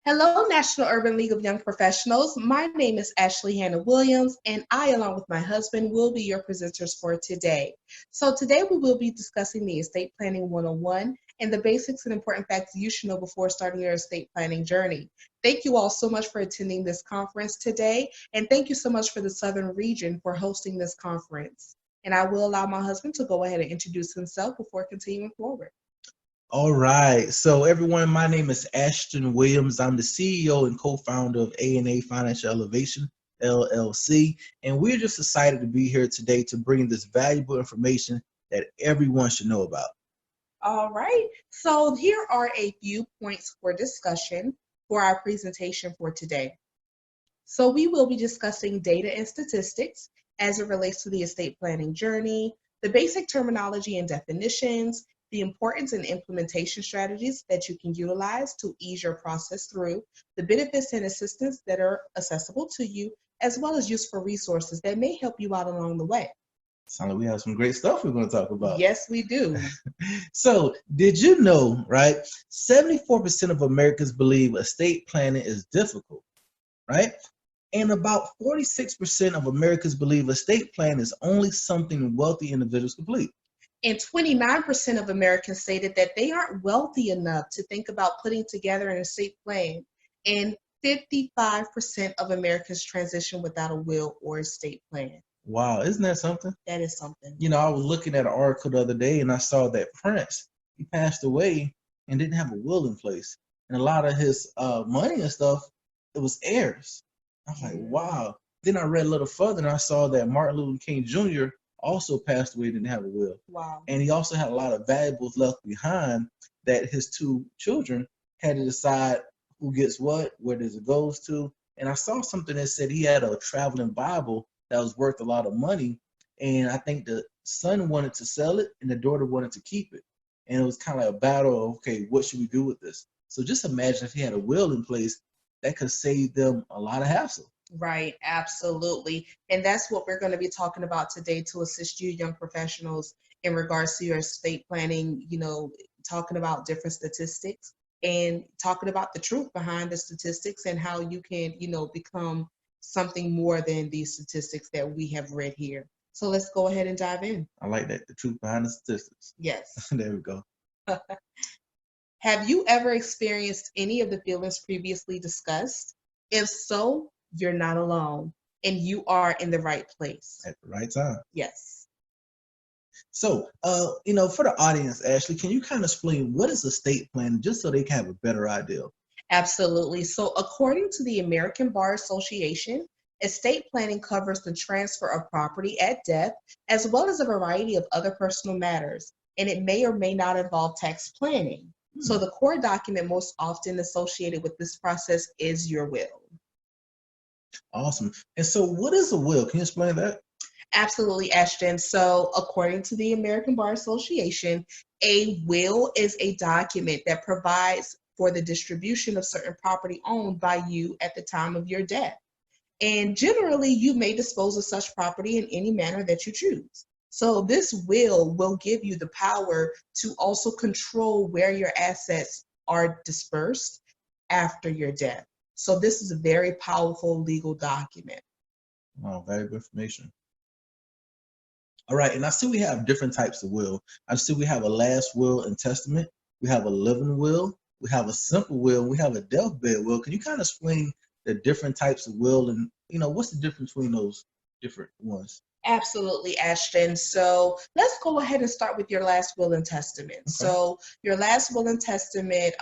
Hello, National Urban League of Young Professionals. My name is Ashley Hannah Williams, and I, along with my husband, will be your presenters for today. So today we will be discussing the Estate Planning 101 and the basics and important facts you should know before starting your estate planning journey. Thank you all so much for attending this conference today, and thank you so much for the Southern region for hosting this conference. And I will allow my husband to go ahead and introduce himself before continuing forward. All right. So everyone, my name is Ashton Williams. I'm the CEO and co-founder of A&A Financial Elevation, LLC. And we're just excited to be here today to bring this valuable information that everyone should know about. All right. So here are a few points for discussion for our presentation for today. So we will be discussing data and statistics as it relates to the estate planning journey, the basic terminology and definitions, the importance and implementation strategies that you can utilize to ease your process through, the benefits and assistance that are accessible to you, as well as useful resources that may help you out along the way. Sounds like we have some great stuff we're going to talk about. Yes, we do. So did you know, right, 74% of Americans believe estate planning is difficult, right? And about 46% of Americans believe estate planning is only something wealthy individuals complete. And 29% of Americans stated that they aren't wealthy enough to think about putting together an estate plan. And 55% of Americans transition without a will or estate plan. Wow, isn't that something? That is something. You know, I was looking at an article the other day and I saw that Prince, he passed away and didn't have a will in place. And a lot of his money and stuff, it was heirs. I was like, wow. Then I read a little further and I saw that Martin Luther King Jr. also passed away and didn't have a will. Wow. And he also had a lot of valuables left behind that his two children had to decide who gets what, where does it goes to. And I saw something that said he had a traveling Bible that was worth a lot of money. And I think the son wanted to sell it and the daughter wanted to keep it. And it was kind of like a battle of, okay, what should we do with this? So just imagine if he had a will in place, that could save them a lot of hassle. Right, absolutely. And that's what we're going to be talking about today to assist you young professionals in regards to your estate planning, talking about different statistics and talking about the truth behind the statistics and how you can, become something more than these statistics that we have read here. So let's go ahead and dive in. I like that, the truth behind the statistics. Yes. There we go. Have you ever experienced any of the feelings previously discussed? If so, you're not alone and you are in the right place. At the right time. Yes. So, for the audience, Ashley, can you kind of explain what is estate planning just so they can have a better idea? Absolutely. So according to the American Bar Association, estate planning covers the transfer of property at death, as well as a variety of other personal matters, and it may or may not involve tax planning. So the core document most often associated with this process is your will. Awesome. And so what is a will? Can you explain that? Absolutely, Ashton. So according to the American Bar Association, a will is a document that provides for the distribution of certain property owned by you at the time of your death. And generally, you may dispose of such property in any manner that you choose. So this will give you the power to also control where your assets are dispersed after your death. So this is a very powerful legal document. Wow, valuable information. All right, and I see we have different types of will. I see we have a last will and testament. We have a living will. We have a simple will. We have a deathbed will. Can you kind of explain the different types of will and, what's the difference between those different ones? Absolutely, Ashton. So let's go ahead and start with your last will and testament. Okay. So your last will and testament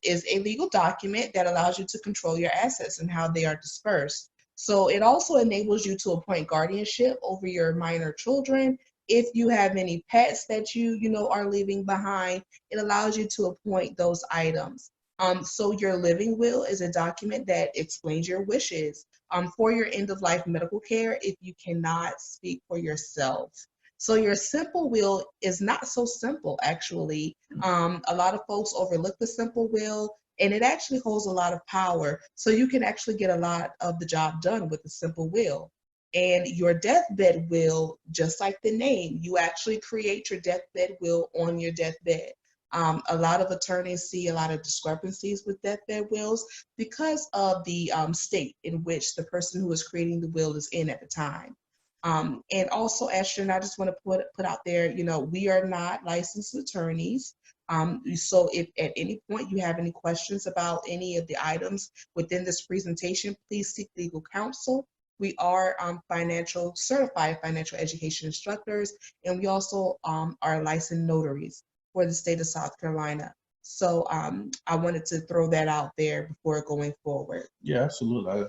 is a legal document that allows you to control your assets and how they are dispersed. So it also enables you to appoint guardianship over your minor children. If you have any pets that you are leaving behind, it allows you to appoint those items. So your living will is a document that explains your wishes for your end-of-life medical care if you cannot speak for yourself. So your simple will is not so simple, actually. A lot of folks overlook the simple will, and it actually holds a lot of power. So you can actually get a lot of the job done with a simple will. And your deathbed will, just like the name, you actually create your deathbed will on your deathbed. A lot of attorneys see a lot of discrepancies with deathbed wills because of the state in which the person who is creating the will is in at the time. And also, Ashton, I just want to put out there, we are not licensed attorneys. So if at any point you have any questions about any of the items within this presentation, please seek legal counsel. We are certified financial education instructors, and we also are licensed notaries for the state of South Carolina. So I wanted to throw that out there before going forward. Yeah, absolutely.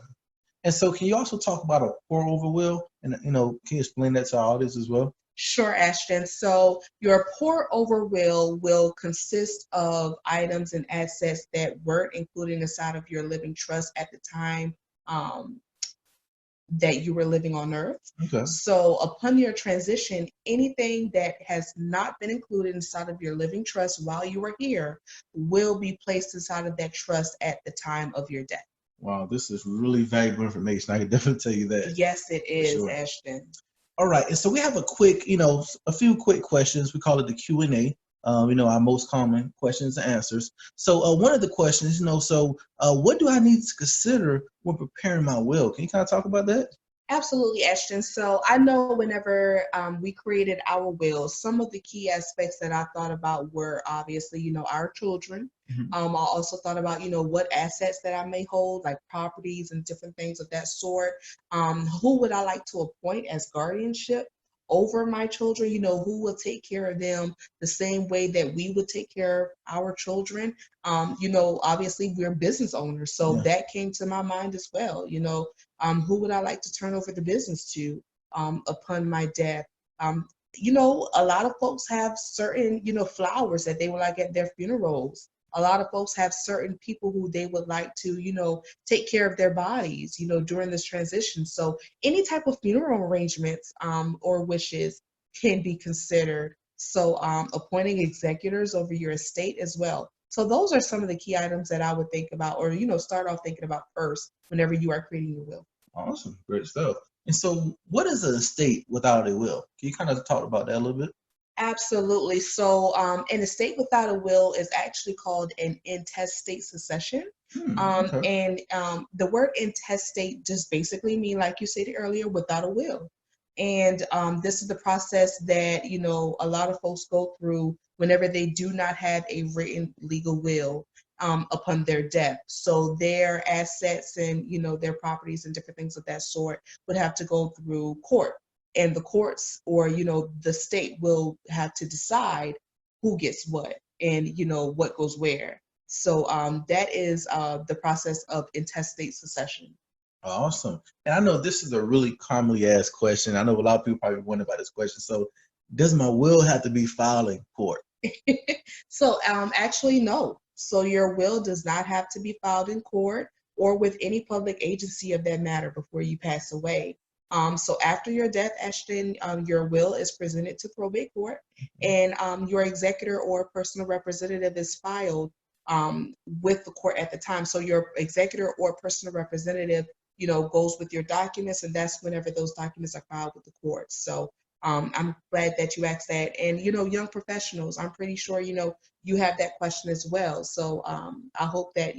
And so can you also talk about a pour over will? And, can you explain that to our audience as well? Sure, Ashton. So your pour over will consist of items and assets that weren't included inside of your living trust at the time that you were living on earth. Okay. So upon your transition, anything that has not been included inside of your living trust while you were here will be placed inside of that trust at the time of your death. Wow, this is really valuable information. I can definitely tell you that. Yes, it is, sure. Ashton. All right, and so we have a few quick questions. We call it the Q&A. Our most common questions and answers. So one of the questions, what do I need to consider when preparing my will? Can you kind of talk about that? Absolutely, Ashton. So I know whenever we created our will, some of the key aspects that I thought about were obviously, our children. Mm-hmm. I also thought about, what assets that I may hold, like properties and different things of that sort. Who would I like to appoint as guardianship over my children? Who will take care of them the same way that we would take care of our children? Obviously we're business owners, so Yeah. that came to my mind as well. Who would I like to turn over the business to upon my death? A lot of folks have certain, flowers that they would like at their funerals. A lot of folks have certain people who they would like to, take care of their bodies, during this transition. So any type of funeral arrangements or wishes can be considered. So appointing executors over your estate as well. So those are some of the key items that I would think about, or, start off thinking about first whenever you are creating your will. Awesome. Great stuff. And so what is an estate without a will? Can you kind of talk about that a little bit? Absolutely. So an estate without a will is actually called an intestate succession. Okay. And the word intestate just basically mean, like you said earlier, without a will. And this is the process that, a lot of folks go through whenever they do not have a written legal will upon their death. So their assets and, their properties and different things of that sort would have to go through court. And the courts or, the state will have to decide who gets what and, what goes where. So that is the process of intestate succession. Awesome. And I know this is a really commonly asked question. I know a lot of people probably wonder about this question. So does my will have to be filed in court? So actually, no. So your will does not have to be filed in court or with any public agency of that matter before you pass away. So after your death, Ashton, your will is presented to probate court, and your executor or personal representative is filed with the court at the time. So your executor or personal representative, goes with your documents, and that's whenever those documents are filed with the court. So I'm glad that you asked that. And, young professionals, I'm pretty sure, you have that question as well. So I hope that,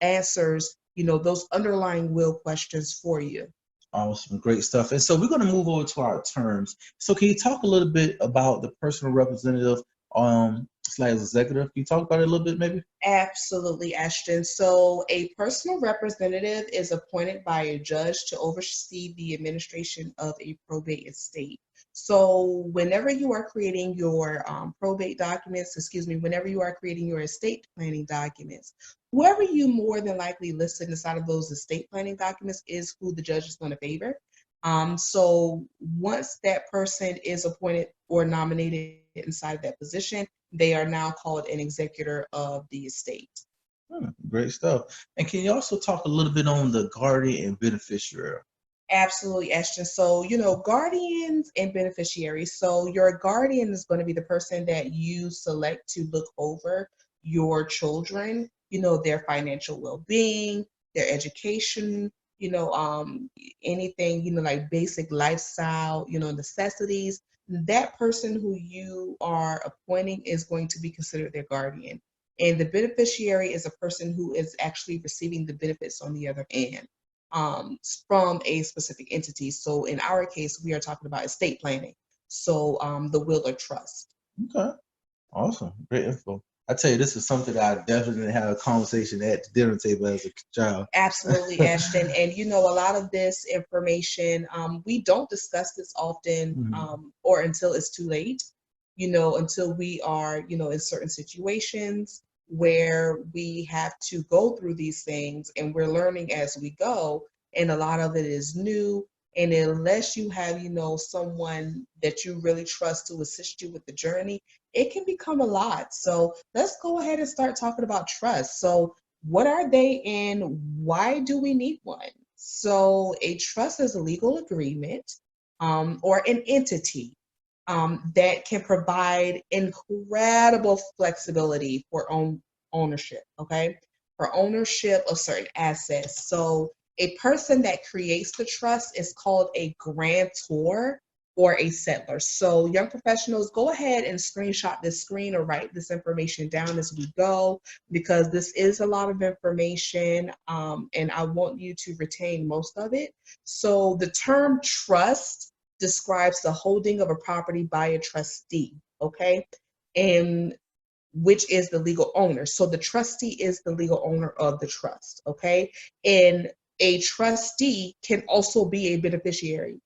answers, those underlying will questions for you. Awesome. Great stuff. And so we're going to move over to our terms. So can you talk a little bit about the personal representative / executive? Can you talk about it a little bit maybe? Absolutely, Ashton. So a personal representative is appointed by a judge to oversee the administration of a probate estate. So whenever you are creating your probate documents, whenever you are creating your estate planning documents, whoever you more than likely listed inside of those estate planning documents is who the judge is going to favor. So once that person is appointed or nominated inside of that position, they are now called an executor of the estate. Great stuff. And can you also talk a little bit on the guardian and beneficiary? Absolutely, Ashton. So, guardians and beneficiaries. So your guardian is going to be the person that you select to look over your children, their financial well-being, their education, anything, like basic lifestyle, necessities. that person who you are appointing is going to be considered their guardian. And the beneficiary is a person who is actually receiving the benefits on the other end from a specific entity. So in our case, we are talking about estate planning. So the will or trust. Okay. Awesome. Great info. I tell you, this is something that I definitely had a conversation at the dinner table as a child. Absolutely, Ashton. And a lot of this information, we don't discuss this often or until it's too late, until we are, in certain situations where we have to go through these things and we're learning as we go. And a lot of it is new. And unless you have, someone that you really trust to assist you with the journey, it can become a lot. So let's go ahead and start talking about trust. So what are they and why do we need one? So a trust is a legal agreement or an entity that can provide incredible flexibility for ownership, okay? For ownership of certain assets. So a person that creates the trust is called a grantor or a settlor. So young professionals, go ahead and screenshot this screen or write this information down as we go, because this is a lot of information and I want you to retain most of it. So the term trust describes the holding of a property by a trustee, okay? And which is the legal owner. So the trustee is the legal owner of the trust, okay? And a trustee can also be a beneficiary.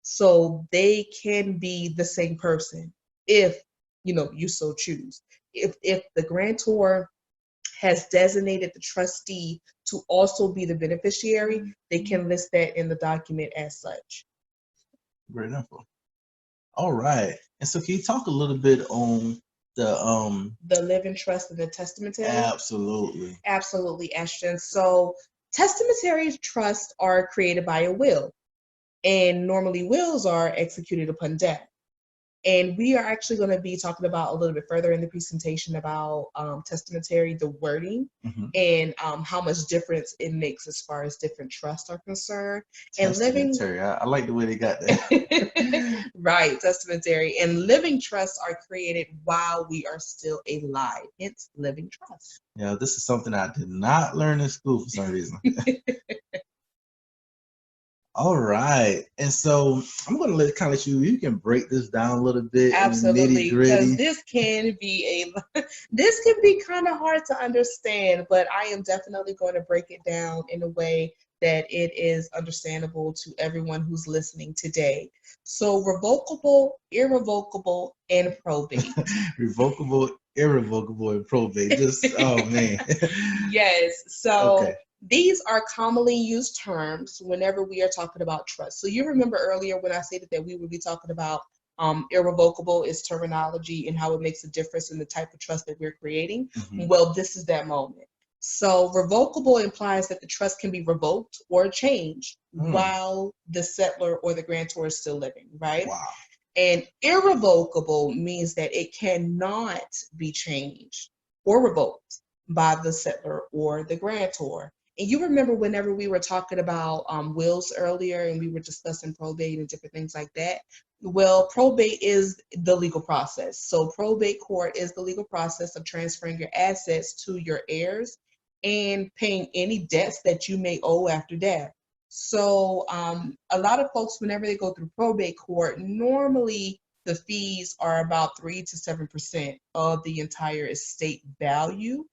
So they can be the same person if, you so choose. If the grantor has designated the trustee to also be the beneficiary, they can list that in the document as such. Great info. All right. And so can you talk a little bit on the living trust and the testamentary? Absolutely. Absolutely, Ashton. So testamentary trusts are created by a will, and normally wills are executed upon death. And we are actually going to be talking about a little bit further in the presentation about testamentary, the wording, and how much difference it makes as far as different trusts are concerned. And Testamentary, I like the way they got that. Right, testamentary. And living trusts are created while we are still alive. Hence, living trust. Yeah, this is something I did not learn in school for some reason. All right. And so I'm going to let you can break this down a little bit. Absolutely, because this can be kind of hard to understand, but I am definitely going to break it down in a way that it is understandable to everyone who's listening today. So revocable, irrevocable, and probate. Revocable, irrevocable, and probate. Just, oh man. Yes. So these are commonly used terms whenever we are talking about trust. So you remember earlier when I stated that we would be talking about irrevocable is terminology and how it makes a difference in the type of trust that we're creating. Well, this is that moment. So revocable implies that the trust can be revoked or changed while the settlor or the grantor is still living, right? Wow. And irrevocable means that it cannot be changed or revoked by the settlor or the grantor. And you remember whenever we were talking about wills earlier and we were discussing probate and different things like that? Well, probate is the legal process. So probate court is the legal process of transferring your assets to your heirs and paying any debts that you may owe after death. So a lot of folks, whenever they go through probate court, normally the fees are about 3 to 7% of the entire estate value.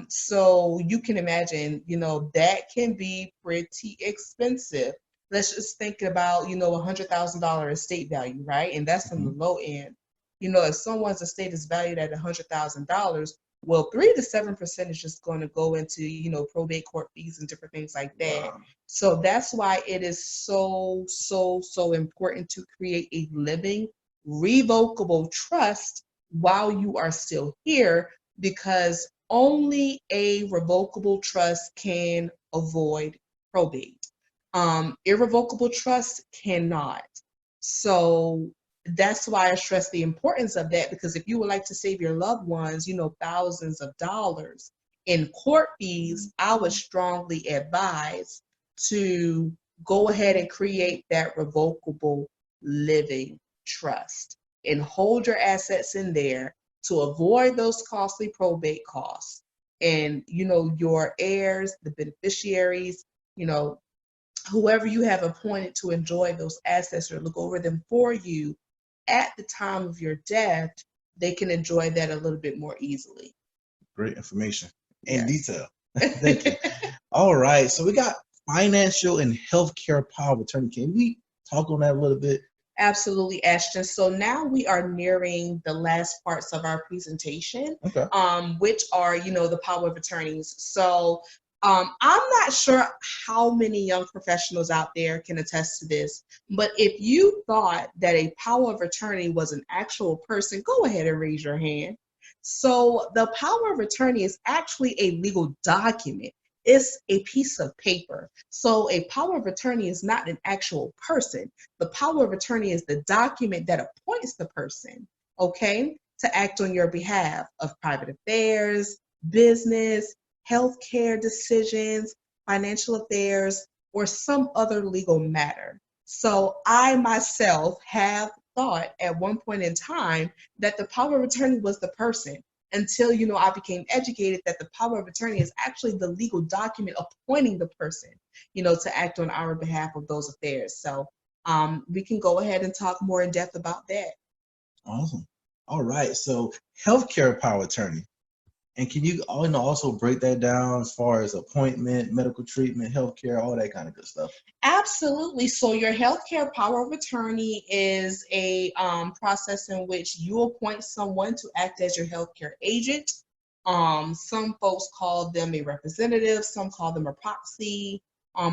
So you can imagine, that can be pretty expensive. Let's just think about, $100,000 estate value, right? And that's on the low end. If someone's estate is valued at $100,000, well, 3 to 7% is just going to go into, probate court fees and different things like that. Wow. So that's why it is so important to create a living, revocable trust while you are still here, because only a revocable trust can avoid probate. Irrevocable trust cannot. So that's why I stress the importance of that, because if you would like to save your loved ones, thousands of dollars in court fees, I would strongly advise to go ahead and create that revocable living trust and hold your assets in there to avoid those costly probate costs. And, your heirs, the beneficiaries, whoever you have appointed to enjoy those assets or look over them for you at the time of your death, they can enjoy that a little bit more easily. Great information and Yes. detail. Thank you. All right. So we got financial and healthcare power of attorney. Can we talk on that a little bit? Absolutely, Ashton. So now we are nearing the last parts of our presentation, Okay. Which are, the power of attorneys. So I'm not sure how many young professionals out there can attest to this, but if you thought that a power of attorney was an actual person, go ahead and raise your hand. So the power of attorney is actually a legal document. It's a piece of paper. So a power of attorney is not an actual person. The power of attorney is the document that appoints the person, okay, to act on your behalf of private affairs, business, healthcare decisions, financial affairs, or some other legal matter. So I myself have thought at one point in time that the power of attorney was the person until, I became educated that the power of attorney is actually the legal document appointing the person, to act on our behalf of those affairs. So we can go ahead and talk more in depth about that. Awesome. All right. So healthcare power of attorney. And can you also break that down as far as appointment, medical treatment, healthcare, all that kind of good stuff? Absolutely. So your healthcare power of attorney is a process in which you appoint someone to act as your healthcare agent. Some folks call them a representative, some call them a proxy,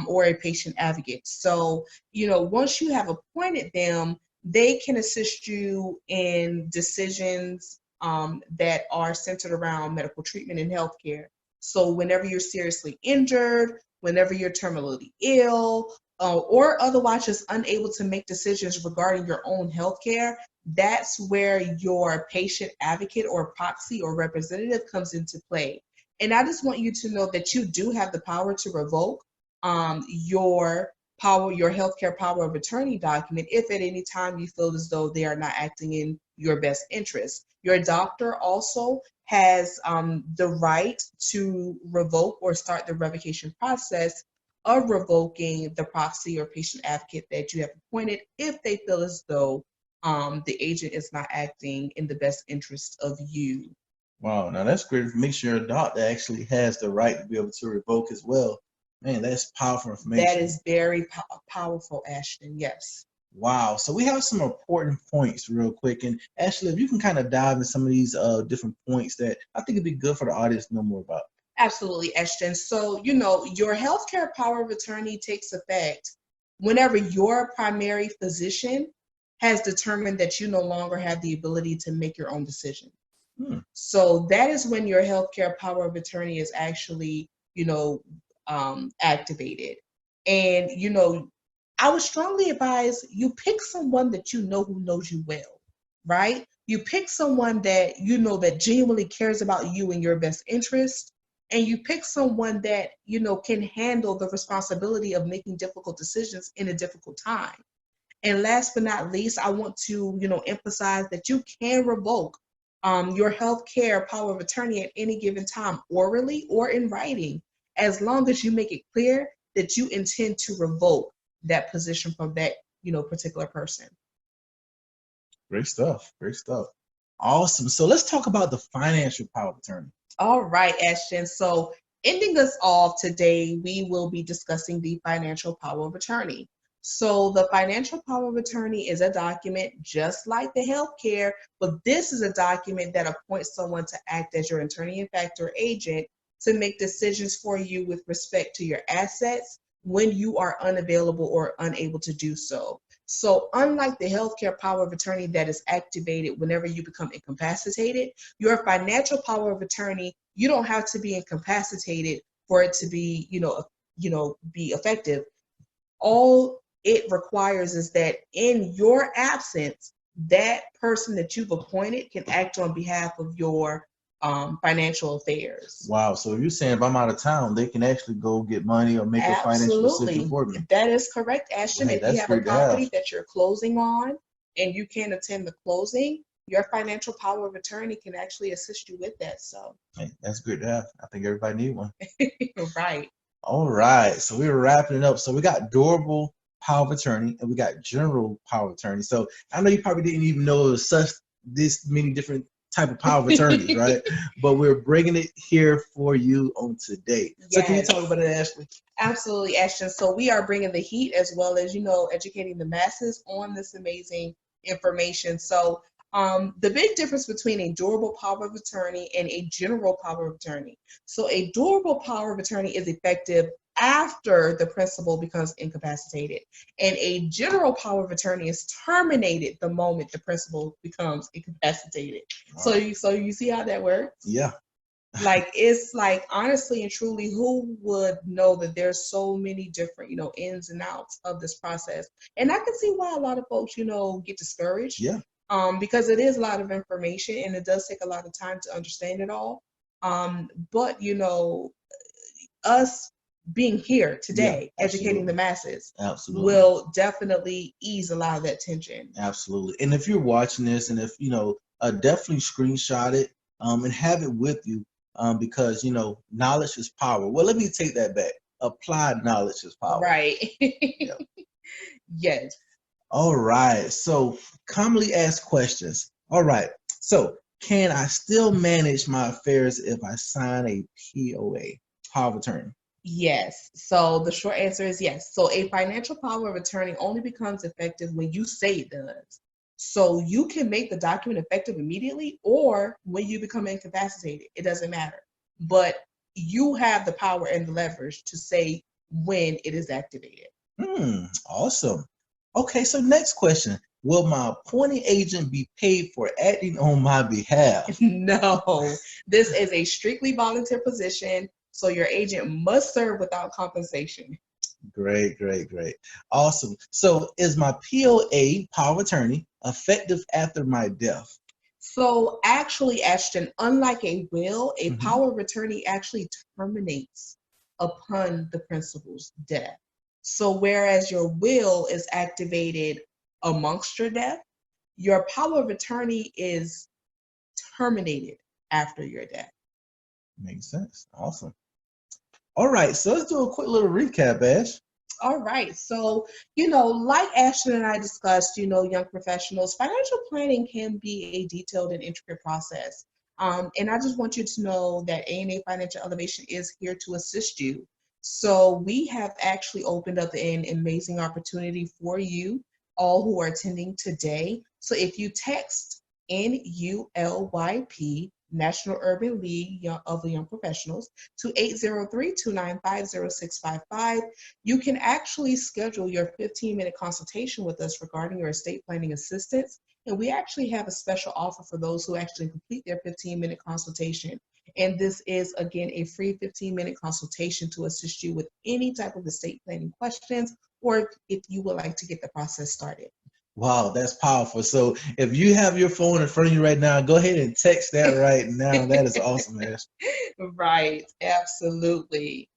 or a patient advocate. So, once you have appointed them, they can assist you in decisions that are centered around medical treatment and healthcare. So whenever you're seriously injured, whenever you're terminally ill, or otherwise just unable to make decisions regarding your own healthcare, that's where your patient advocate or proxy or representative comes into play. And I just want you to know that you do have the power to revoke your healthcare power of attorney document if at any time you feel as though they are not acting in your best interest. Your doctor also has the right to revoke or start the revocation process of revoking the proxy or patient advocate that you have appointed if they feel as though the agent is not acting in the best interest of you. Wow, now that's great. Make sure your doctor actually has the right to be able to revoke as well. Man, that's powerful information. That is very powerful, Ashton. Yes. Wow. So we have some important points real quick. And Ashley, if you can kind of dive into some of these different points that I think it'd be good for the audience to know more about. Absolutely, Ashton. So, your healthcare power of attorney takes effect whenever your primary physician has determined that you no longer have the ability to make your own decision. So that is when your healthcare power of attorney is actually, activated. And, I would strongly advise you pick someone that who knows you well, right? You pick someone that that genuinely cares about you and your best interest. And you pick someone that, can handle the responsibility of making difficult decisions in a difficult time. And last but not least, I want to, emphasize that you can revoke your healthcare power of attorney at any given time, orally or in writing, as long as you make it clear that you intend to revoke that position from that, particular person. Great stuff. Great stuff. Awesome. So let's talk about the financial power of attorney. All right, Ashton. So ending us off today, we will be discussing the financial power of attorney. So the financial power of attorney is a document just like the healthcare, but this is a document that appoints someone to act as your attorney in fact or agent to make decisions for you with respect to your assets when you are unavailable or unable to do so. So unlike the healthcare power of attorney that is activated whenever you become incapacitated, your financial power of attorney, you don't have to be incapacitated for it to be, be effective. All it requires is that in your absence, that person that you've appointed can act on behalf of your financial affairs. Wow. So you're saying if I'm out of town, they can actually go get money or make a financial decision for me. That is correct, Ashton. Hey, if you have a property that you're closing on, and you can't attend the closing, your financial power of attorney can actually assist you with that. So, Hey, that's good to have. I think everybody need one. right. All right, so we're wrapping it up. So we got durable power of attorney and we got general power of attorney. So I know you probably didn't even know such this many different type of power of attorneys, right? But we're bringing it here for you on today. So can you Yes. talk about it, Ashley? Absolutely, Ashton. So we are bringing the heat as well as, educating the masses on this amazing information. So the big difference between a durable power of attorney and a general power of attorney. So a durable power of attorney is effective after the principal becomes incapacitated, and a general power of attorney is terminated the moment the principal becomes incapacitated. Wow. So you see how that works? Yeah. Like, it's like, honestly and truly, who would know that there's so many different, ins and outs of this process? And I can see why a lot of folks, get discouraged. Yeah. Because it is a lot of information and it does take a lot of time to understand it all. But us being here today, educating the masses, absolutely will definitely ease a lot of that tension. Absolutely. And if you're watching this, and if definitely screenshot it and have it with you, because knowledge is power. Well, let me take that back. Applied knowledge is power. Right. Yeah. Yes. All right. So commonly asked questions. All right. So can I still manage my affairs if I sign a POA, power of attorney? Yes. So the short answer is yes. So a financial power of attorney only becomes effective when you say it does. So you can make the document effective immediately or when you become incapacitated. It doesn't matter. But you have the power and the leverage to say when it is activated. Awesome. Okay, so next question. Will my appointing agent be paid for acting on my behalf? No, this is a strictly volunteer position. So your agent must serve without compensation. Great, great, great. Awesome. So is my POA, power of attorney, effective after my death? So actually, Ashton, unlike a will, a Mhm. power of attorney actually terminates upon the principal's death. So whereas your will is activated amongst your death, your power of attorney is terminated after your death. Makes sense. Awesome. All right, so let's do a quick little recap, Ash. All right. So, like Ashton and I discussed, young professionals, financial planning can be a detailed and intricate process. And I just want you to know that A&A Financial Elevation is here to assist you. So we have actually opened up an amazing opportunity for you all who are attending today. So if you text NULYP, National Urban League of the Young Professionals, to 803-295-0655, you can actually schedule your 15-minute consultation with us regarding your estate planning assistance. And we actually have a special offer for those who actually complete their 15-minute consultation. And this is, again, a free 15-minute consultation to assist you with any type of estate planning questions, or if you would like to get the process started. Wow, that's powerful. So if you have your phone in front of you right now, go ahead and text that right now. That is awesome, Ash. Right, absolutely.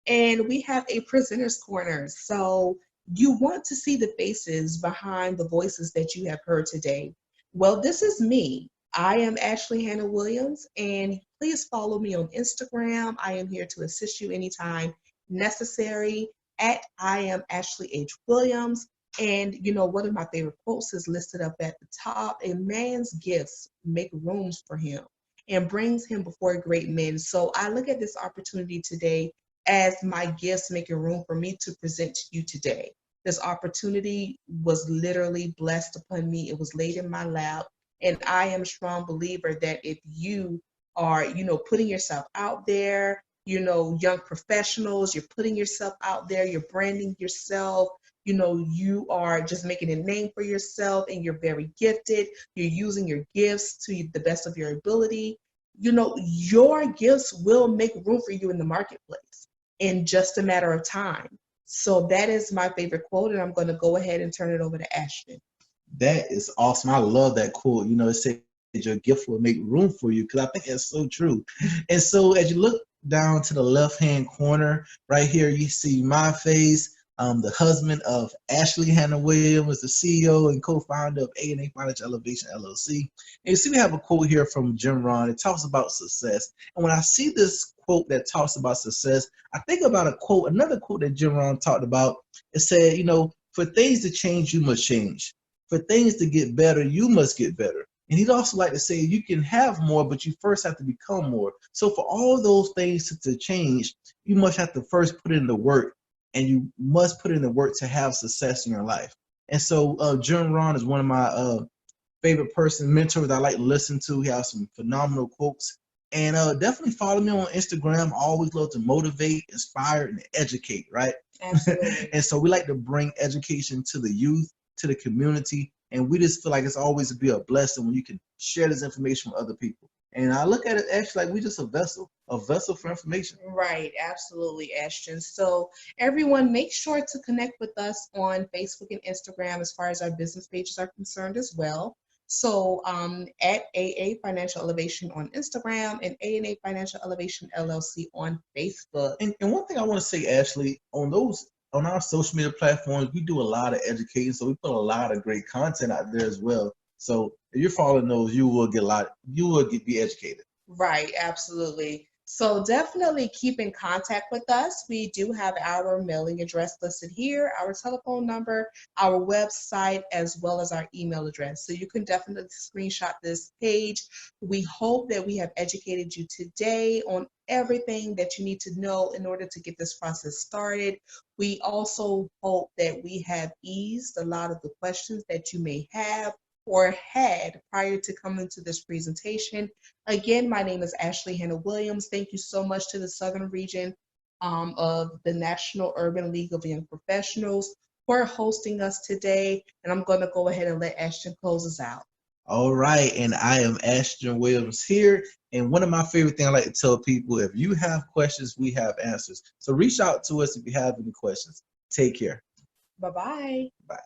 And we have a presenter's corner. So you want to see the faces behind the voices that you have heard today. Well, this is me. I am Ashley Hannah Williams, and please follow me on Instagram. I am here to assist you anytime necessary at I am Ashley H. Williams. And one of my favorite quotes is listed up at the top: a man's gifts make rooms for him and brings him before great men. So I look at this opportunity today as my gifts making room for me to present to you today. This opportunity was literally blessed upon me. It was laid in my lap. And I am a strong believer that if you are, putting yourself out there, young professionals, you're putting yourself out there, you're branding yourself, you are just making a name for yourself and you're very gifted. You're using your gifts to the best of your ability. Your gifts will make room for you in the marketplace in just a matter of time. So that is my favorite quote, and I'm going to go ahead and turn it over to Ashton. That is awesome. I love that quote. It said your gift will make room for you, because I think that's so true. And so as you look down to the left-hand corner right here, you see my face. the husband of Ashley Hannah Williams, the CEO and co-founder of A&A Financial Elevation LLC. And you see, we have a quote here from Jim Rohn. It talks about success. And when I see this quote that talks about success, I think about another quote that Jim Rohn talked about. It said, you know, for things to change, you must change. For things to get better, you must get better. And he'd also like to say you can have more, but you first have to become more. So for all those things to change, you must have to first put in the work, and you must put in the work to have success in your life. And so Jim Rohn is one of my favorite mentors I like to listen to. He has some phenomenal quotes. And definitely follow me on Instagram. I always love to motivate, inspire, and educate, right? Absolutely. And so we like to bring education to the youth, to the community. And we just feel like it's always to be a blessing when you can share this information with other people. And I look at it actually like we just a vessel for information. Right, absolutely, Ashton. So everyone, make sure to connect with us on Facebook and Instagram as far as our business pages are concerned as well. So at AA Financial Elevation on Instagram and A&A Financial Elevation LLC on Facebook. And one thing I want to say, Ashley, on our social media platforms, we do a lot of educating, so we put a lot of great content out there as well. So if you're following those, you will be educated. Right, absolutely. So definitely keep in contact with us. We do have our mailing address listed here, our telephone number, our website, as well as our email address. So you can definitely screenshot this page. We hope that we have educated you today on everything that you need to know in order to get this process started. We also hope that we have eased a lot of the questions that you may have or had prior to coming to this presentation. Again, my name is Ashley Hannah Williams. Thank you so much to the Southern Region of the National Urban League of Young Professionals for hosting us today. And I'm going to go ahead and let Ashton close us out. All right, and I am Ashton Williams here. And one of my favorite things I like to tell people, if you have questions, we have answers. So reach out to us if you have any questions. Take care. Bye-bye. Bye.